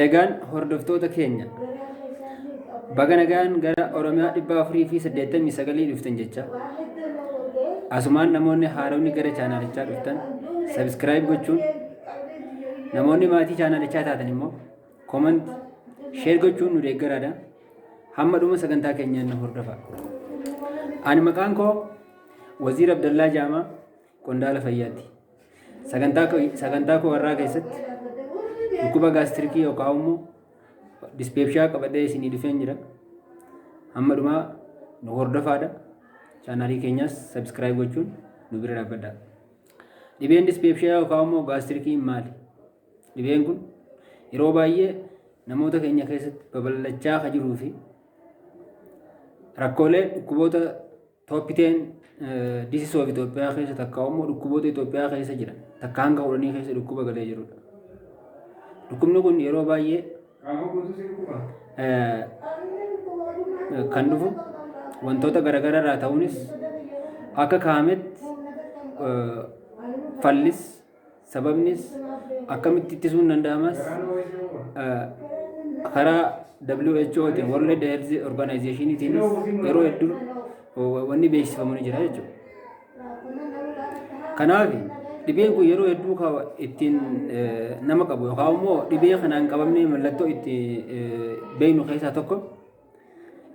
Egaan hordoftoota keenya baga nagaan gara Oromiyaa 489 dhuftan jecha asumaan namoonni haaromni gara chaanalichaa dhuftan subscribe gochuun namoonni maatii chaanalichaa taatan immoo comment share gochuun nu deeggaraadha. Hamma dhuma sagantaa keenyaan nu hordofaa. Ani maqaan koo Waziir Abdallaa Jaamaa Qondaala Fayyaati. Sagantaa koo warraa keessatti dhukkuba gaastirikii yookaan immoo dispepshaa qabadhee isinii dhufeen jira. Hamma dhumaa nu hordofaadha. Chaanaalii keenyas subscribe gochuun nu bira dhaabbadhaa. Dhibeen dispepshaa yookaan immoo gaastirikii maali? Dhibeen kun yeroo baay'ee namoota keenya keessatti babal'achaa kan jiruu fi rakkoolee dhukkuboota tooppiteen diisisoo fi Itoophiyaa keessa takka immoo dhukkuboota Itoophiyaa keessa jiran takka hanga 10 keessa dhukkuba galee jirudha. Dhukkubni kun yeroo baay'ee kan dhufu wantoota garaagaraa irraa ta'uunis akka kaametti fallis sababnis akkamitti ittisuun danda'amas karaa WHOtiin World Health Organization'itiin yeroo hedduu wanni beeksifamu ni jira jechuudha. Kanaaf dhibeen kun yeroo hedduu ittiin nama qabu yookaan immoo dhibee kanaan qabamnee mallattoo itti beeknu keessaa tokko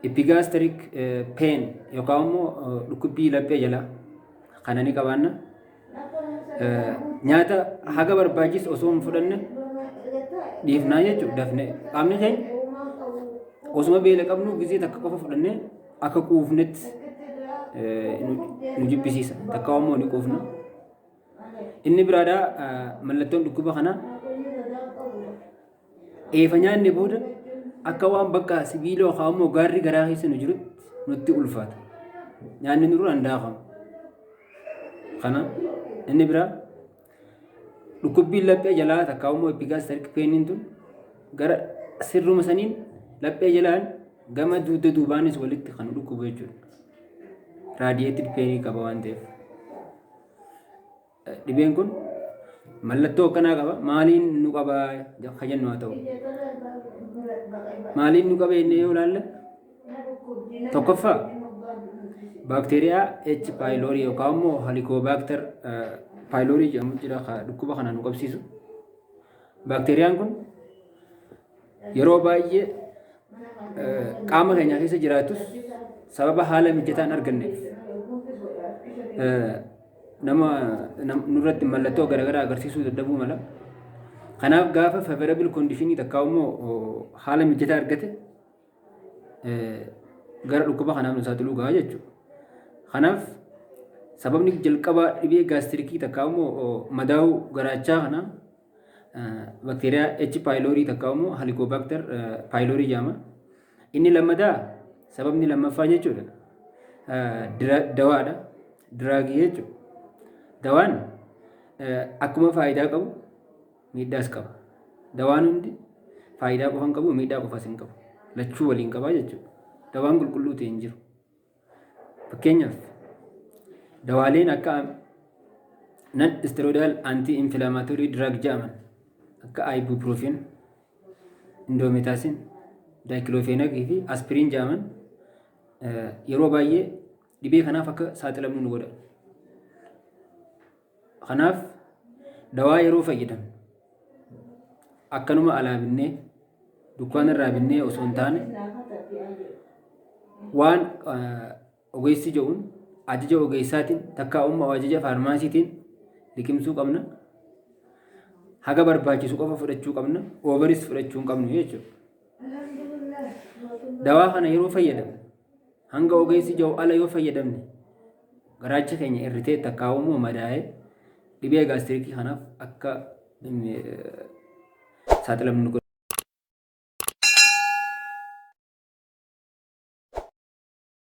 epigastric pain yookaan immoo dhukkubbii laphee jalaa kana ni qabaanna. Nyaata haga barbaachisu osoo hin fudhanne dhiifnaa jechuudha. Dafnee qaamni keenya osuma beela qabnu gizee takka qofa fudhannee akka quufnetti nu jibbisiisa. Takka immoo ni quufna. Inni biraadhaa mallattoon dhukkuba kanaa eefa nyaanne booda akka waan bakka sibiila yookaan immoo gaarri garaa keessa nu jirutti nutti ulfaata. Nyaanni nurra handaaqama. Kana inni biraa dhukkubbiin laphee jalaa takka immoo epigastric painiin tun gara sirruma saniin laphee jalaan gama dugda duubaanis walitti kan dhukkubu jechuudha. Radiated pain qaba waan ta'eef. Dhibeen kun mallattoo akkanaa qaba. Maaliin nu qaba kan jennu haa ta'u. Maaliin nu qaba jennee yoo ilaalle tokkoffaa baakteeriyaa H. pylori yookaan immoo helicobacter pylori jedhamu jira dhukkuba kana nu qabsiisu. Baakteeriyaan kun yeroo baay'ee qaama keenya keessa jiraatus sababa haala mijataan arganneef nama nurratti mallattoo garaagaraa agarsiisuu dadhabuu mala. Kanaaf gaafa favorable conditionii takka immoo haala mijataa argate gara dhukkuba kanaaf nu saaxiluu gahaa jechuudha. Kanaaf sababni jalqabaa dhibee gaastirikii takka immoo madaa'uu garaachaa kana baakteeriyaa H. pylori takka immoo helicobacter pylori jedhama. Inni lammataa sababni lammaffaa jechuudha dawaadha. Diraagii jechuudha. Dawaan akkuma faayidaa qabu miidhaas qaba. Dawaan hundi faayidaa qofa hin qabu miidhaa qofas hin qabu. Lachuu waliin qabaa jechuudha. Dawaan qulqulluu ta'e hin jiru. Fakkeenyaaf dawaaleen akka non-steroidal anti-inflammatory drug jedhaman akka ibuprofen, indomethacin, diclofenac fi aspirin jedhaman yeroo baay'ee dhibee kanaaf akka saaxilamnu nu godha. Kanaaf dawaa yeroo fayyadamnu akkanuma alaa binnee dukkaana irraa binnee osoo hin taane waan ogeessi jedhuun ajaja ogeessaatiin takka immoo ajaja faarmaasiitiin liqimsuu qabna. Haga barbaachisu qofa fudhachuu qabna. Oovaris fudhachuu hin qabnu jechuudha. Dawaa kana yeroo fayyadamne hanga ogeessi jedhu ala yoo fayyadamne garaacha keenya irritee takka immoo madaa'ee dhibee gaastirikii kanaaf akka saaxilamnu godha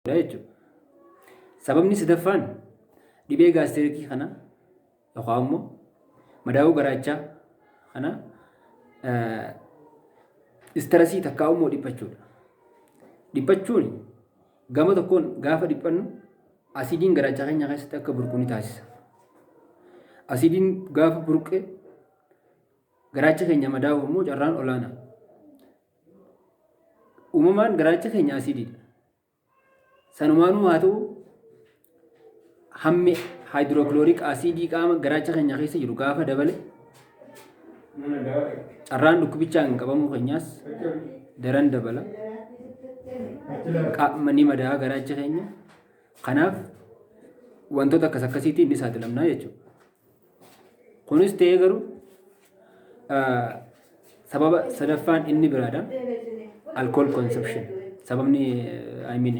jechuudha. Sababni sadaffaan dhibee gaastirikii kana yookaan immoo madaa'uu garaachaa kana istirasii takka immoo dhiphachuudha. Dhiphachuun gama tokkoon gaafa dhiphannu asiidiin garaachaa keenya keessatti akka burqu ni taasisa. Asiidiin gaafa burqe garaacha keenya madaa'u immoo carraan olaanaa. Uumamaan garaacha keenya asiididha. Sanumaanuu haa ta'u hammi haayidrookilooriik asiidii qaama garaacha keenya keessa jiru gaafa dabale carraan dhukkubichaan qabamuu keenyaas daran dabala. Qaamni madaa garaacha keenya. Kanaaf wantoota akkas akkasiitiin ni saaxilamnaa jechuudha. Kunis ta'ee garuu sababa sadaffaan inni biraadha. Alcohol consumption. Sababni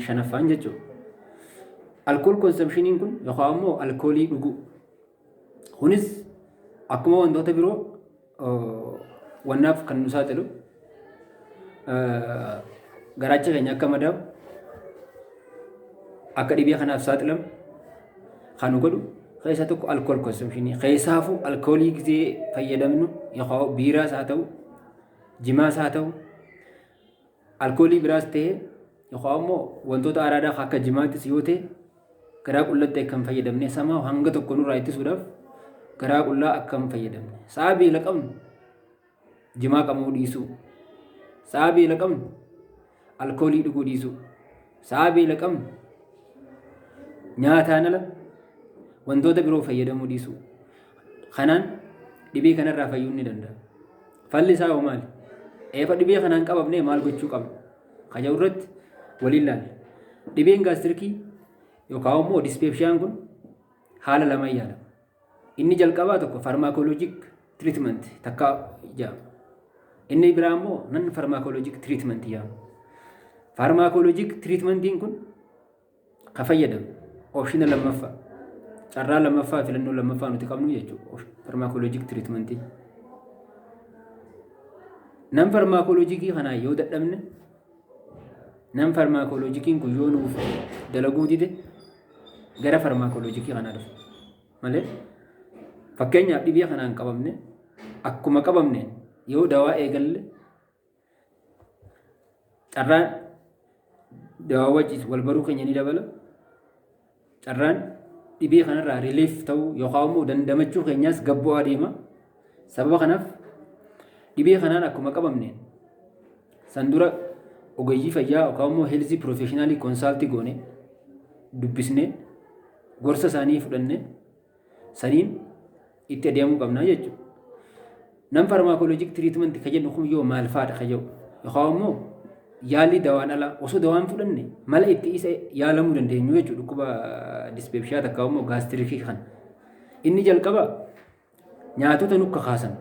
shanaffaan jechuudha. Alcohol consumptioniin kun yookaan immoo alkoolii dhuguu. Kunis akkuma wantoota biroo wannaaf kan nu saaxilu garaacha keenya akka madaa'u akka dhibee kanaaf saaxilamu kan nu godhu keessa tokko alcohol consumptionii. Keessaafuu alkoolii gisee fayyadamnu yookaan biiraas haa ta'u jimaas haa ta'u alkoolii biraas ta'ee yookaan immoo wantoota aaraadhaa akka jimaattis yoo ta'e garaa qullatti akka hin fayyadamne samaa hanga tokko nurraa ittisuudhaaf garaa qullaa akka hin fayyadamne. Sa'a beela qabnu jimaa qabuu dhiisuu. Sa'a beela qabnu alkoolii dhuguu dhiisuu. Sa'a beela qabnu nyaataan ala wantoota biroo fayyadamuu dhiisuu. Kanaan dhibee kanarraa fayyuun ni danda'a. Falli isaa hoo maali? Eefa dhibee kanaan qabamnee maal gochuu qabna? Kaja irratti waliin laalla. Dhibeen gaastirikii yookaan immoo dispepsiyaan kun haala lama yaala. Inni jalqabaa tokko farmaakoloojik tiriitment takka jedhama. Inni biraa immoo nan farmaakoloojik tiriitment jedhama. Farmaakoloojik tiriitmentiin kun ka fayyadamu oopshina lammaffaa. Carraa lammaffaa filannoo lammaffaa nuti qabnu jechuudha. Farmaakoloojik tiriitmentiin. Nam farmaakoloojikii kanaa yoo dadhabne nam farmaakolojikiin kun yoo nuuf dalaguu dide gara farmaakoloojikii kanaa dhufu malee fakkeenyaaf dhibee kanaan qabamne akkuma qabamne yoo dawaa eegalle carraan dawaa wajjin wal baruu keenya ni dabala. Carraan dhibee kanarraa rileef ta'uu yookaan immoo dandamachuu keenyaas gabboo adeema. Sababa kanaaf dhibee kanaan akkuma qabamne san dura ogeeyyii fayyaa yookaan immoo heelzii piroofeeshinaalii koonsaaltii goone dubbisnee gorsa isaanii fudhannee saniin itti adeemuu qabna jechuudha. Nam farmaakoloojik tiriitmenti ka jennu kun yoo maal fa'aadha ka jedhu yookaan immoo yaalii dawaan alaa osoo dawaan fudhanne mala itti isa yaalamuu dandeenyu jechuudha. Dhukkuba dispepshiyaa takka immoo gaastirikii kan inni jalqaba nyaatota nukka kaasan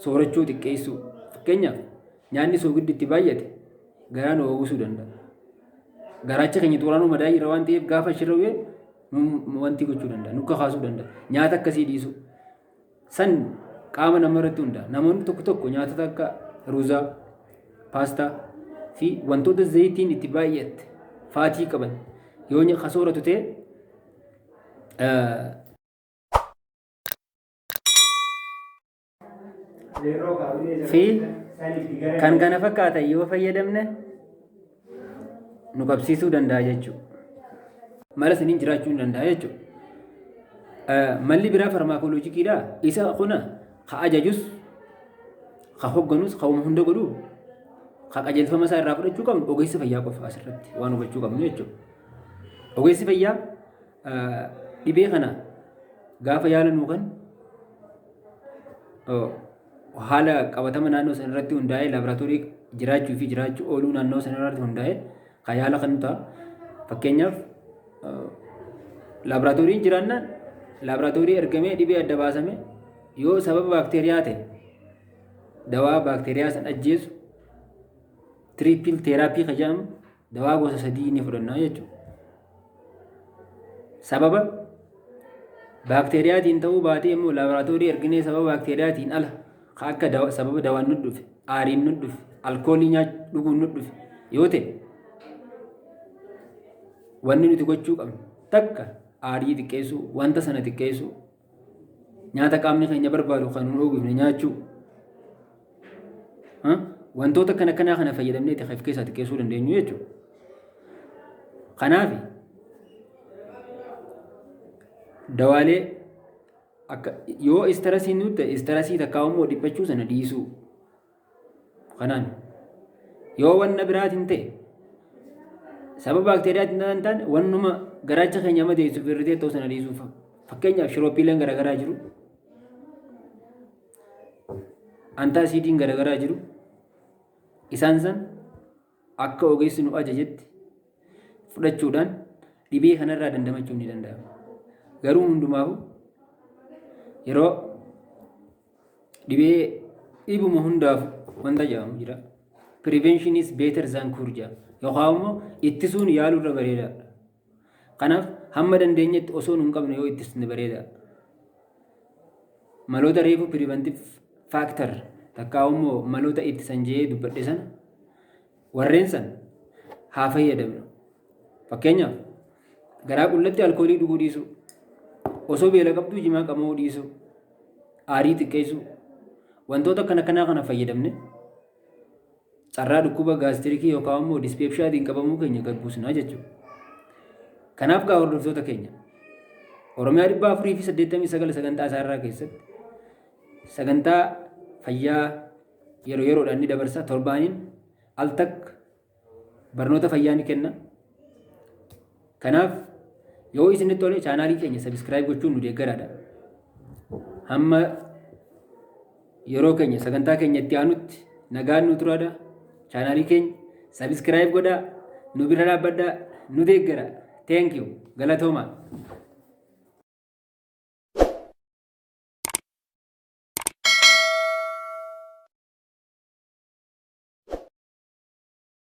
soorachuu xiqqeessuu. Fakkeenyaaf nyaanni soogiddi itti baay'ate garaa nu oowwisuu danda'a. Garaacha keenya xuraanuu madaa'ii irra waan ta'eef gaafa shirrawee wanti gochuu danda'a. Nukka kaasuu danda'a. Nyaata akkasii dhiisuu. San qaama nama irratti hunda'a. Namoonni tokko tokko nyaatota akka ruuzaa, paastaa fi wantoota zayitiin itti baay'ate faatii qaban yoo ka sooratu ta'e fi kan kana fakkaatan yoo fayyadamne nu qabsiisuu danda'a jechuudha. Mala saniin jiraachuu hin danda'a jechuudha. Malli biraa farmaakolojikiidha. Isa kuna ka ajajus, ka hogganus, ka hunda godhu, ka qajeelfama isaa irraa fudhachuu qabnu ogeessa fayyaa qofa asirratti waan hubachuu qabnu jechuudha. Ogeessi fayyaa dhibee kana gaafa yaalanuu kan haala qabatama naannoo sana irratti hundaa'ee laaboraatoorii jiraachuu fi jiraachuu ooluu naannoo sana irratti hundaa'ee kan yaala kan ta'a. Fakkeenyaaf laaboraatooriin jiraannaan laaboraatoorii ergamee dhibee adda baasame yoo sababa baakteeriyaa ta'e dawaa baakteeriyaa san ajjeesu tiriipil teeraapii kan jedhamu dawaa gosa 3 ni fudhannaa jechuudha. Sababa baakteeriyaatiin ta'uu baatee immoo laaboraatoorii erginee sababa baakteeriyaatiin ala akka sababa dawaan nu dhufe, aariin nu dhufe, alkoolii dhuguun nu dhufe yoo ta'e wanni nuti gochuu qabnu takka aarii xiqqeessuu, wanta sana xiqqeessuu, nyaata qaamni keenya barbaadu kan nu oguufne nyaachuu, wantoota kana kana fayyadamnee of keessaa xiqqeessuu dandeenyu jechuudha. Kanaaf dawaalee yoo istarasii nuti istarasii takkaa immoo dhiphachuu sana dhiisuu. Kanaan yoo wanna biraatiin ta'e sababa baakteeriyaatiin ta'an taane wannuma garaacha keenya madeessuuf irritee ta'uu sana dhiisuuf. Fakkeenyaaf shiroopiileen garaagaraa jiru. Antaasiidiin garaagaraa jiru. Isaan san akka ogeessi nu ajajetti fudhachuudhaan dhibee kanarraa dandamachuun ni danda'ama. Garuu hundumaafuu yeroo dhibee dhibuma hundaaf wanta jedhamu jira. Prevention is better than cure jedhama. Yookaan immoo ittisuun yaaluurra bareedaadha. Kanaaf hamma dandeenyetti osoo nun qabne yoo ittisne bareedaadha. Maloota reefu preventive factor takkaa immoo maloota ittisan jedhee dubbadhe sana warreen san haa fayyadamnu. Fakkeenyaaf garaa qullatti alkoolii dhuguu dhiisuu, osoo beela qabduu jimaa qama'uu dhiisuu, aarii xiqqeessuu, wantoota akkana kanaa kana fayyadamne carraa dhukkuba gaastirikii yookaan immoo dispeepshaatiin qabamuu keenya gad buusnaa jechuudha. Kanaaf gaa hordoftoota keenya Oromiyaa 489 sagantaa isaarraa keessatti sagantaa fayyaa yeroo yeroodhaan ni dabarsa. Torbaaniin al takka barnoota fayyaa ni kenna. Kanaaf yoo isinitti tole chaanaalii keenya sabiskiraayib gochuun nu deeggaraadha. Hamma yeroo keenya sagantaa keenya itti aanutti nagaan nu turaadha. Chaanaalii keenya sabiskiraayib godhaa, nu bira dhaabbadhaa, nu deeggara. Thank you. Galatooma.